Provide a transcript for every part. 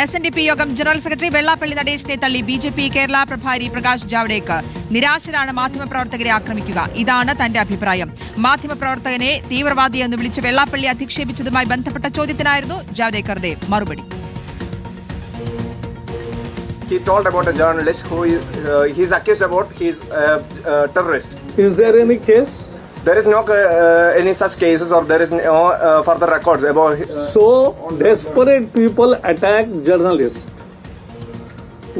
SNDP യോഗം general secretary Vellappally നടേശനെ തള്ളി BJP Kerala പ്രഭാരി Prakash Javadekar. നിരാശരാണ് മാധ്യമപ്രവർത്തകരെ ആക്രമിക്കുക, ഇതാണ് തന്റെ അഭിപ്രായം. മാധ്യമപ്രവർത്തകനെ തീവ്രവാദിയെന്ന് വിളിച്ച് വെള്ളാപ്പള്ളി അധിക്ഷേപിച്ചതുമായി ബന്ധപ്പെട്ട ചോദ്യത്തിനായിരുന്നു ജാവ്ദേക്കറുടെ മറുപടി. He told about a journalist who he's accused about he's a terrorist. Is there any case? There is no any such cases or there is no further records about. So desperate people attack journalists,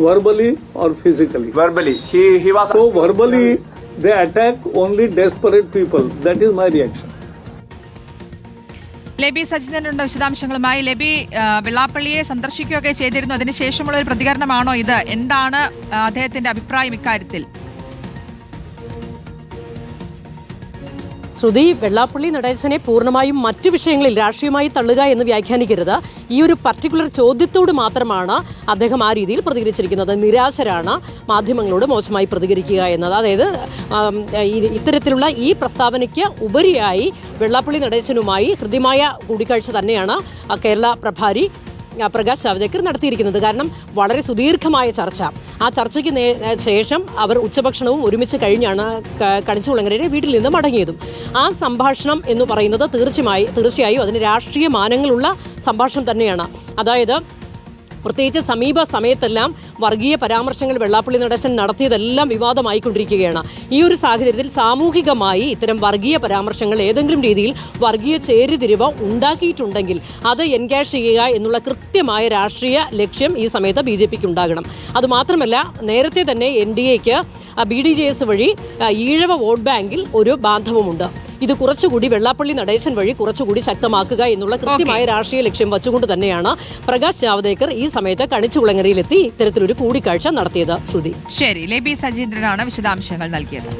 verbally or physically. Verbally, he was. So verbally they attack only desperate people. That is my reaction. Leby സജിതനുണ്ട് വിശദാംശങ്ങളുമായി. ലെബി, വെള്ളാപ്പള്ളിയെ സന്ദർശിക്കുകയൊക്കെ ചെയ്തിരുന്നു, അതിനുശേഷമുള്ള ഒരു പ്രതികരണമാണോ ഇത്? എന്താണ് അദ്ദേഹത്തിന്റെ അഭിപ്രായം ഇക്കാര്യത്തിൽ? ശ്രുതി, വെള്ളാപ്പള്ളി നടേശനെ പൂർണ്ണമായും മറ്റു വിഷയങ്ങളിൽ രാഷ്ട്രീയമായി തള്ളുക എന്ന് വ്യാഖ്യാനിക്കരുത്. ഈ ഒരു പർട്ടിക്കുലർ ചോദ്യത്തോട് മാത്രമാണ് അദ്ദേഹം ആ രീതിയിൽ പ്രതികരിച്ചിരിക്കുന്നത്. നിരാശരാണ് മാധ്യമങ്ങളോട് മോശമായി പ്രതികരിക്കുക എന്നത്. അതായത് ഇത്തരത്തിലുള്ള ഈ പ്രസ്താവനയ്ക്ക് ഉപരിയായി വെള്ളാപ്പള്ളി നടേശനുമായി ഹൃദ്യമായ കൂടിക്കാഴ്ച തന്നെയാണ് കേരള പ്രഭാരി പ്രകാശ് ജാവ്ദേക്കർ നടത്തിയിരിക്കുന്നത്. കാരണം വളരെ സുദീർഘമായ ചർച്ച, ആ ചർച്ചയ്ക്ക് ശേഷം അവർ ഉച്ചഭക്ഷണവും ഒരുമിച്ച് കഴിഞ്ഞാണ് കണിച്ചുകുളങ്ങരയുടെ വീട്ടിൽ നിന്ന് മടങ്ങിയതും. ആ സംഭാഷണം എന്ന് പറയുന്നത് തീർച്ചയായും അതിന് രാഷ്ട്രീയ മാനങ്ങളുള്ള സംഭാഷണം തന്നെയാണ്. അതായത് പ്രത്യേകിച്ച് സമീപ സമയത്തെല്ലാം വർഗീയ പരാമർശങ്ങൾ വെള്ളാപ്പള്ളി നടേശൻ നടത്തിയതെല്ലാം വിവാദമായിക്കൊണ്ടിരിക്കുകയാണ്. ഈ ഒരു സാഹചര്യത്തിൽ സാമൂഹികമായി ഇത്തരം വർഗീയ പരാമർശങ്ങൾ ഏതെങ്കിലും രീതിയിൽ വർഗീയ ചേരിതിരിവ് ഉണ്ടാക്കിയിട്ടുണ്ടെങ്കിൽ അത് എൻകാഷ് ചെയ്യുക എന്നുള്ള കൃത്യമായ രാഷ്ട്രീയ ലക്ഷ്യം ഈ സമയത്ത് BJPക്ക് ഉണ്ടാകണം. അതുമാത്രമല്ല, നേരത്തെ തന്നെ NDAക്ക് BDJS വഴി ഈഴവ വോട്ട് ബാങ്കിൽ ഒരു ബാന്ധവമുണ്ട്. ഇത് കുറച്ചുകൂടി വെള്ളാപ്പള്ളി നടേശൻ വഴി കുറച്ചുകൂടി ശക്തമാക്കുക എന്നുള്ള കൃത്യമായ രാഷ്ട്രീയ ലക്ഷ്യം വച്ചുകൊണ്ട് തന്നെയാണ് പ്രകാശ് ജാവ്ദേക്കർ ഈ സമയത്ത് കണിച്ചുകുളങ്ങരയിലെത്തി ഇത്തരത്തിലൊരു കൂടിക്കാഴ്ച നടത്തിയത്. ശ്രുതി, ശരി. ലെബി സജീന്ദ്രനാണ് വിശദാംശങ്ങൾ നൽകിയത്.